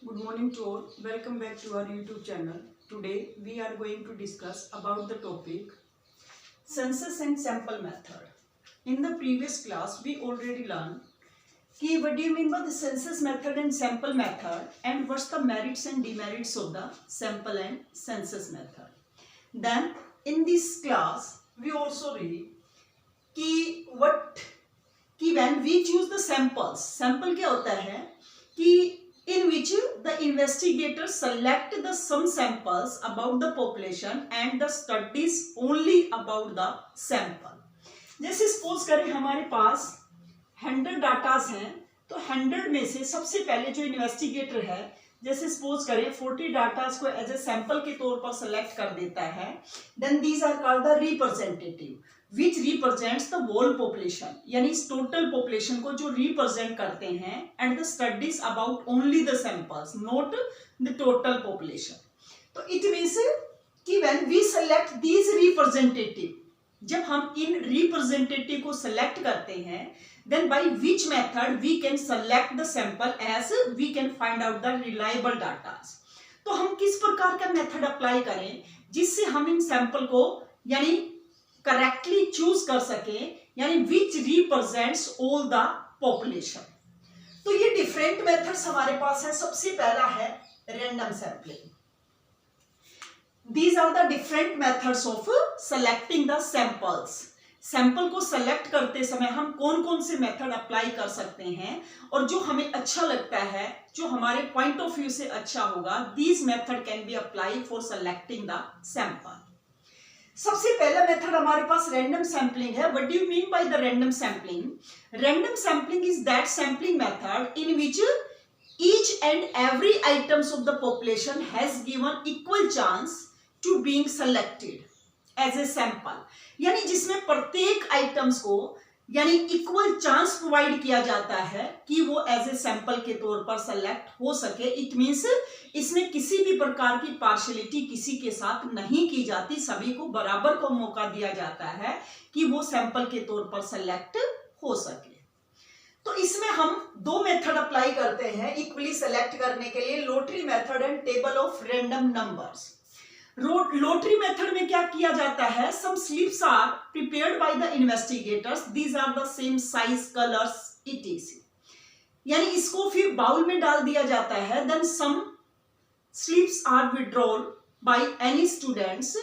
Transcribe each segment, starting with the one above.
Good morning to all. Welcome back to our YouTube channel. Today we are going to discuss about the topic census and sample method. In the previous class we already learned what do you mean by the census method and sample method and what's the merits and demerits of the sample and census method. Then in this class we also read when we choose the samples, sample क्या होता है कि in which the investigators select the some samples about the population and the studies only about the sample. जैसे suppose करें हमारे पास 100 datas हैं तो 100 में से सबसे पहले जो इन्वेस्टिगेटर है जैसे सपोज करें 40 डाटास को एज ए सैंपल के तौर पर सेलेक्ट कर देता है, then these are called the representative which represents the whole population, यानी इस टोटल पॉपुलेशन को जो रिप्रेजेंट करते हैं and the studies about only the samples not the total population. तो इट मीन्स कि when we select these representative, जब हम इन रिप्रेजेंटेटिव को सेलेक्ट करते हैं then by which method we can select the sample as we can find out the reliable data. तो हम किस प्रकार का मेथड अप्लाई करें जिससे हम इन सैंपल को यानी करेक्टली चूज कर सकें, यानी which represents all the population. तो ये डिफरेंट मेथड्स हमारे पास है. सबसे पहला है random sampling. These are the different methods of selecting the samples. Sample को सेलेक्ट करते समय हम कौन कौन से मेथड अप्लाई कर सकते हैं और जो हमें अच्छा लगता है, जो हमारे पॉइंट ऑफ व्यू से अच्छा होगा, these method can be apply for selecting the sample. सबसे पहला मेथड हमारे पास रैंडम सैंपलिंग है. What do you mean by the random sampling? Random sampling is that sampling method in which each and every items of the population has given equal chance to being selected as a sample. यानी जिसमें प्रत्येक items को यानी equal chance provide किया जाता है कि वो एज ए सैंपल के तौर पर सेलेक्ट हो सके. इट मींस इसमें किसी भी प्रकार की पार्शियलिटी किसी के साथ नहीं की जाती, सभी को बराबर को मौका दिया जाता है कि वो सैंपल के तौर पर सेलेक्ट हो सके. तो इसमें हम दो मेथड अप्लाई करते हैं इक्वली सेलेक्ट करने के लिए, lottery method and table of random numbers. Lottery method में क्या किया जाता है, some slips are prepared by the investigators, these are the same size colours etc. यानी इसको फिर बाउल में डाल दिया जाता है. Then some slips are withdrawn by any students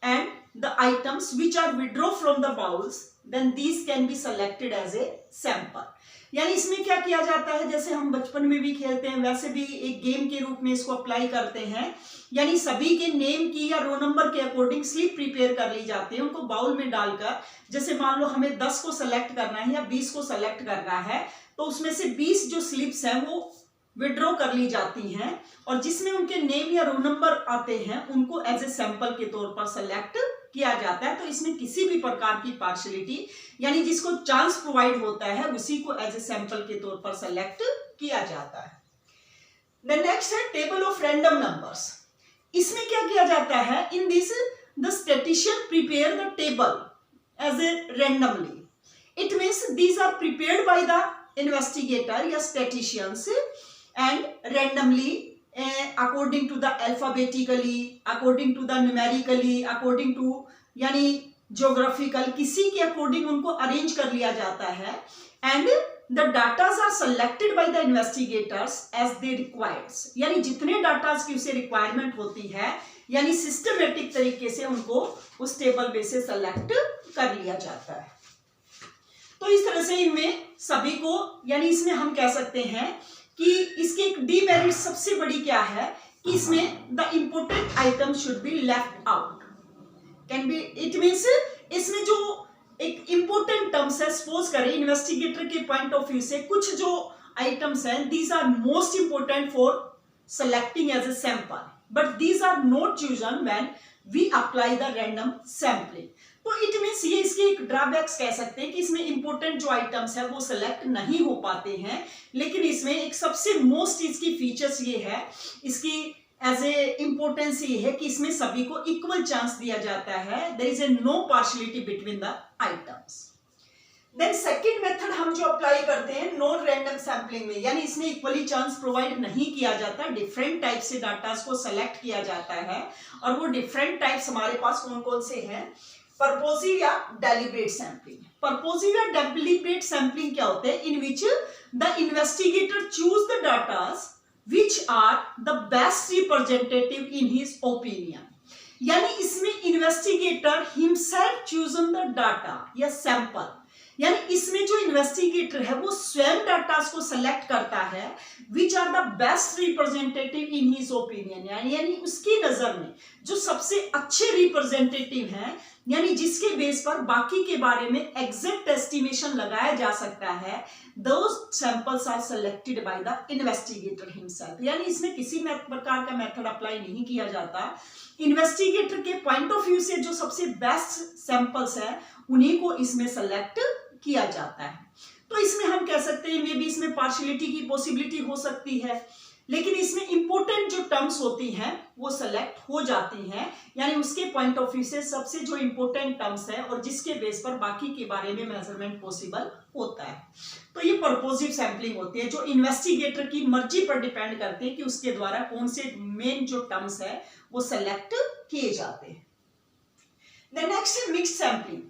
and the items which are withdraw from the bowls, then these can be selected as a sample. यानी इसमें क्या किया जाता है, जैसे हम बचपन में भी खेलते हैं वैसे भी एक गेम के रूप में इसको अप्लाई करते हैं. यानी सभी के नेम की या रो नंबर के अकॉर्डिंग स्लिप प्रिपेयर कर ली जाती है, उनको बाउल में डालकर. जैसे मान लो हमें 10 को सेलेक्ट करना है या 20 को सेलेक्ट करना है तो उसमें से 20 जो स्लिप्स हैं वो विड्रॉ कर ली जाती हैं और जिसमें उनके नेम या रो नंबर आते हैं उनको एज ए सैंपल के तौर पर सेलेक्ट किया जाता है. तो इसमें किसी भी प्रकार की पार्शियलिटी यानी जिसको चांस प्रोवाइड होता है उसी को एज ए सैंपल के तौर पर सेलेक्ट किया जाता है. द नेक्स्ट है टेबल ऑफ रैंडम नंबर्स. इसमें क्या किया जाता है, in this the statistician prepare the table as a randomly. It means these are prepared by the investigator या statisticians and randomly according to the alphabetically, according to the numerically, according to यानी geographical, किसी के according उनको arrange कर लिया जाता है. and the datas are selected by the investigators as they requires. यानी जितने डाटास की उसे रिक्वायरमेंट होती है यानी सिस्टमेटिक तरीके से उनको उस टेबल बेस से सेलेक्ट कर लिया जाता है. तो इस तरह से इनमें सभी को यानी इसमें हम कह सकते हैं कि इसके एक डीमेरिट सबसे बड़ी क्या है कि इसमें the important item should be left out. Can be it means इसमें जो एक इंपोर्टेंट टर्म्स है, सपोज करें इन्वेस्टिगेटर के पॉइंट ऑफ व्यू से कुछ जो आइटम्स हैं these are most important for selecting as a sample but these are not chosen when we apply the random sampling. तो इट मीन्स ये इसके एक ड्रॉबैक्स कह सकते हैं कि इसमें इंपोर्टेंट जो आइटम्स है वो सेलेक्ट नहीं हो पाते हैं. लेकिन इसमें एक सबसे मोस्ट इसकी फीचर्स ये है, इसकी एज ए इंपोर्टेंस ये है कि इसमें सभी को इक्वल चांस दिया जाता है. There is a no partiality between the items. Then second method हम जो अप्लाई करते हैं नॉन रैंडम सैंपलिंग में, यानी इसमें इक्वली चांस प्रोवाइड नहीं किया जाता, डिफरेंट टाइप से डाटास को सेलेक्ट किया जाता है और वो डिफरेंट टाइप्स हमारे पास कौन कौन से हैं, पर्पोसिव या डेलिब्रेट सैंपलिंग। पर्पोसिव या डेलिब्रेट सैंपलिंग क्या होते हैं, in which the investigator choose the datas which are the best representative in his opinion, यानी इसमें investigator himself chosen the data या सैंपल, यानी इसमें जो इन्वेस्टिगेटर है वो स्वयं डाटास को सेलेक्ट करता है which are the best representative in his opinion, यानी उसकी नजर में जो सबसे अच्छे रिप्रेजेंटेटिव हैं, यानी जिसके बेस पर बाकी के बारे में एग्जैक्ट एस्टिमेशन लगाया जा सकता है, those samples are selected by the investigator himself, यानी इसमें किसी प्रकार का मेथड अप्लाई नहीं किया जाता, इन्वेस्टिगेटर के पॉइंट ऑफ व्यू से जो सबसे बेस्ट सैंपल्स है उन्हीं को इसमें सेलेक्ट किया जाता है। तो इसमें हम कह सकते हैं मे बी इसमें पार्शियलिटी की पॉसिबिलिटी हो सकती है, लेकिन इसमें इंपॉर्टेंट जो टर्म्स होती हैं वो सेलेक्ट हो जाती हैं, यानी उसके पॉइंट ऑफ व्यू से सबसे जो इंपॉर्टेंट टर्म्स है और जिसके बेस पर बाकी के बारे में मेजरमेंट पॉसिबल होता है। तो ये पर्पोसिव सैंपलिंग होती है जो इन्वेस्टिगेटर की मर्जी पर डिपेंड करती है कि उसके द्वारा कौन से मेन जो टर्म्स है वो सेलेक्ट किए जाते हैं। द नेक्स्ट है मिक्स्ड सैंपलिंग,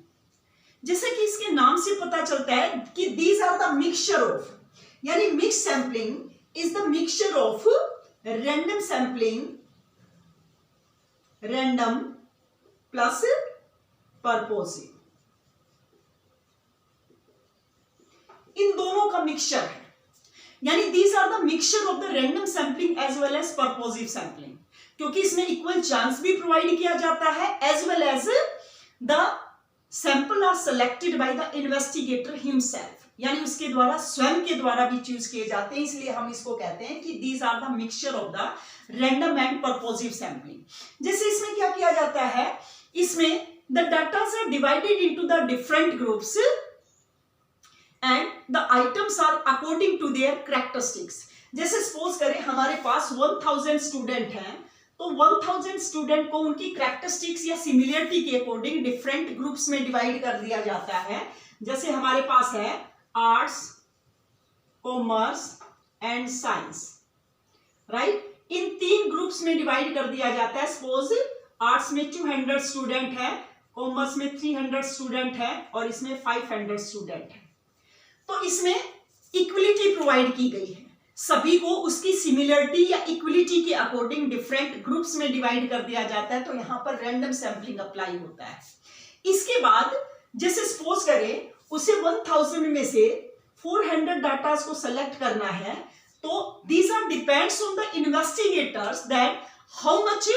जैसे कि इसके नाम से पता चलता है कि these are the mixture of, यानी mixed sampling is the mixture of random sampling, random plus purposive, इन दोनों का मिक्सचर है, यानी these are the mixture of the random sampling as well as purposive sampling, क्योंकि इसमें इक्वल चांस भी provide किया जाता है as well as the sample are selected by the investigator himself, यानी उसके द्वारा स्वयं के द्वारा भी चूज किए जाते हैं, इसलिए हम इसको कहते हैं कि these are the mixture of the random and purposive sampling. जैसे इसमें क्या किया जाता है, इसमें the datas are divided into the different groups and the items are according to their characteristics. जैसे सपोज करें हमारे पास 1000 स्टूडेंट हैं, तो 1000 स्टूडेंट को उनकी कैरेक्टरिस्टिक्स या सिमिलरिटी के अकॉर्डिंग डिफरेंट ग्रुप्स में डिवाइड कर दिया जाता है। जैसे हमारे पास है arts, commerce and science, right, in 3 groups में डिवाइड कर दिया जाता है। सपोज आर्ट्स में 200 स्टूडेंट है, कॉमर्स में 300 स्टूडेंट है और इसमें 500 स्टूडेंट है। तो इसमें इक्वलिटी प्रोवाइड की गई है, सभी को उसकी सिमिलरिटी या इक्वलिटी के अकॉर्डिंग डिफरेंट ग्रुप्स में डिवाइड कर दिया जाता है, तो यहां पर रैंडम सैंपलिंग अप्लाई होता है। इसके बाद जैसे सपोज करें उसे 1000 में से 400 डाटास को सेलेक्ट करना है, तो these are depends on the investigators that how much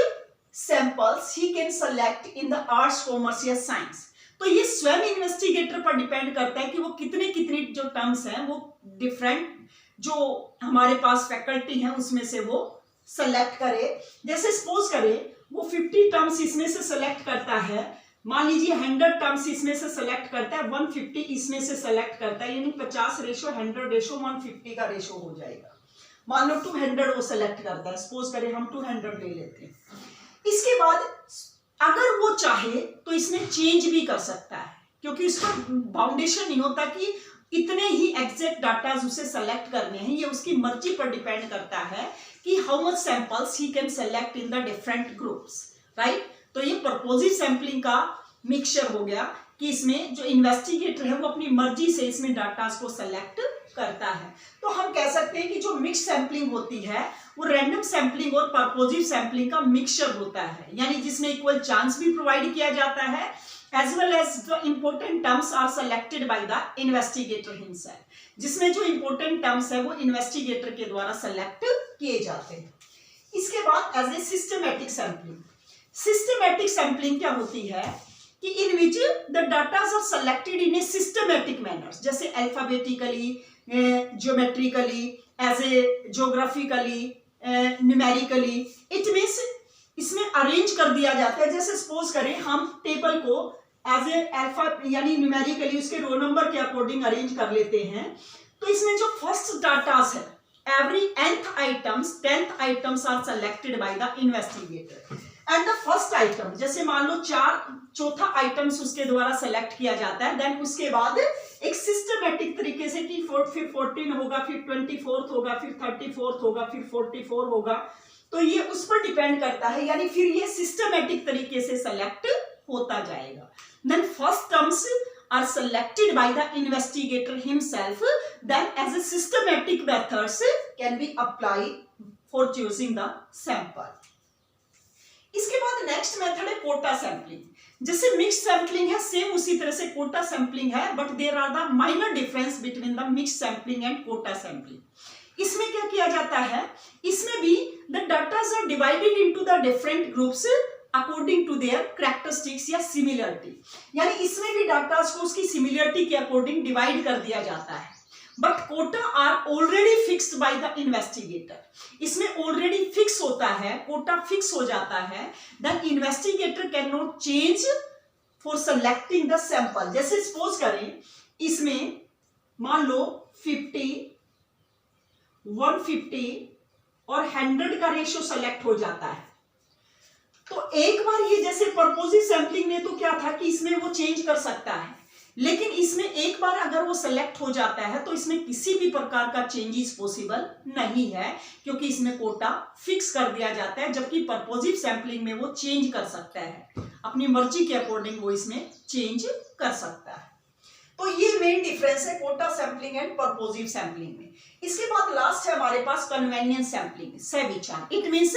samples he can select in the arts, commerce या science। तो ये स्वयं इन्वेस्टिगेटर पर डिपेंड करता है कि वो कितने जो टर्म्स हैं वो डिफरेंट जो हमारे पास फैकल्टी हैं उसमें से वो सेलेक्ट करे। जैसे सपोज करें वो 50 टर्म्स इसमें से सेलेक्ट करता है, मान लीजिए 100 टर्म्स इसमें से सेलेक्ट करता है, 150 इसमें से सेलेक्ट करता है, यानी 50 रेशो 100 रेशो 150 का रेशो हो जाएगा। मान लो 200 वो सेलेक्ट करता है, सपोज करें हम 200 ले लेते हैं। इसके बाद अगर वो चाहे तो इसमें चेंज भी कर सकता है, क्योंकि उसका बाउंडेशन नहीं होता कि इतने ही एग्जैक्ट डाटा उसे सेलेक्ट करने हैं, ये उसकी मर्जी पर डिपेंड करता है कि how much samples he can select in the different groups, right. तो ये पर्पोसिव सैंपलिंग का मिक्सचर हो गया कि इसमें जो इन्वेस्टिगेटर है वो अपनी मर्जी से इसमें डाटास को सेलेक्ट करता है। तो हम कह सकते हैं कि जो मिक्स सैंपलिंग होती है वो रैंडम सैंपलिंग और पर्पोसिव सैंपलिंग का मिक्सचर होता है, यानी जिसमें इक्वल चांस भी प्रोवाइड किया जाता है as well as the important terms are selected by the investigator himself, जिसमें जो important terms है वो investigator के द्वारा select किए जाते हैं। इसके बाद as a systematic sampling, systematic sampling क्या होती है कि in which the data are selected in a systematic manner, जैसे alphabetically, geometrically, as a geographically, numerically, it means इसमें अरेंज कर दिया जाता है। जैसे सपोज करें हम टेबल को एज ए अल्फा यानी न्यूमेरिकली उसके रो नंबर के अकॉर्डिंग अरेंज कर लेते हैं, तो इसमें जो फर्स्ट डाटास है every nth items 10th items are selected by the investigator and the first item, जैसे मान लो चौथा आइटम्स उसके द्वारा सेलेक्ट किया जाता है, देन उसके बाद एक सिस्टमेटिक तरीके से कि फिर 14 होगा, फिर 24th होगा, फिर 34th होगा, फिर 44 होगा, तो ये उस पर डिपेंड करता है, यानी फिर ये सिस्टमेटिक तरीके से सेलेक्ट होता जाएगा। Then first terms are selected by the investigator himself, then as a systematic methods can be applied for choosing the sample. इसके बाद नेक्स्ट मेथड है कोटा सैंपलिंग। जैसे मिक्स सैंपलिंग है, सेम उसी तरह से कोटा सैंपलिंग है, but there are the minor difference between the mix sampling and quota sampling. इसमें क्या किया जाता है, इसमें भी the datas are divided into the different groups according to their characteristics या सिमिलरिटी, यानी इसमें भी डाटास को उसकी सिमिलरिटी के अकॉर्डिंग डिवाइड कर दिया जाता है। But quota are already fixed by the investigator, इसमें ऑलरेडी फिक्स होता है, कोटा फिक्स हो जाता है, then investigator can not change for selecting the sample. जैसे सपोज करें इसमें मान लो 50, 150 और 100 का रेशियो सेलेक्ट हो जाता है, तो एक बार ये जैसे पर्पोजिव सैंपलिंग में तो क्या था कि इसमें वो चेंज कर सकता है, लेकिन इसमें एक बार अगर वो सेलेक्ट हो जाता है तो इसमें किसी भी प्रकार का चेंजेस पॉसिबल नहीं है, क्योंकि इसमें कोटा फिक्स कर दिया जाता है, जबकि पर्पोजिव सैंपलिंग में वो चेंज कर सकता है, अपनी मर्जी के अकॉर्डिंग वो इसमें चेंज कर सकता है। तो ये मेन डिफरेंस है quota sampling and purposive sampling में। इसके बाद लास्ट है हमारे पास कन्वेनियंस सैंपलिंग, सविचार। इट मींस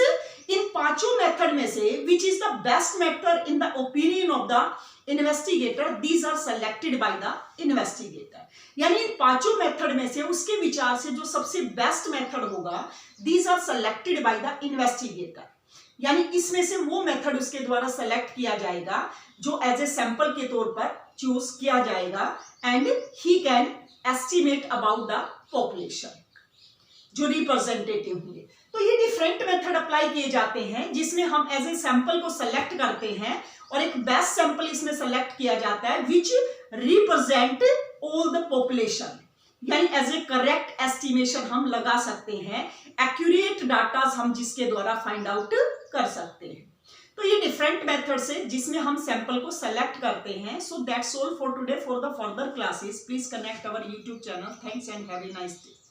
इन पांचों मेथड में से which is the best method in the opinion of the investigator, these are selected by the investigator. यानी इन पांचों मेथड में से उसके विचार से जो सबसे बेस्ट मेथड होगा, these are selected by the investigator, यानी इसमें से वो मेथड उसके द्वारा सेलेक्ट किया जाएगा जो एज ए सैंपल के तौर पर चूज किया जाएगा, and he can estimate about the population जो रिप्रेजेंटेटिव होंगे। तो ये डिफरेंट मेथड अप्लाई किए जाते हैं, जिसमें हम एज ए सैंपल को सेलेक्ट करते हैं और एक बेस्ट सैंपल इसमें सेलेक्ट किया जाता है which represent all the population, यानी एज ए करेक्ट एस्टिमेशन हम लगा सकते हैं, एक्यूरेट डाटा हम जिसके द्वारा फाइंड आउट कर सकते हैं। तो ये डिफरेंट मेथड्स है जिसमें हम सैंपल को सेलेक्ट करते हैं। So that's all for today. For the further classes please connect our YouTube channel. Thanks and have a nice day.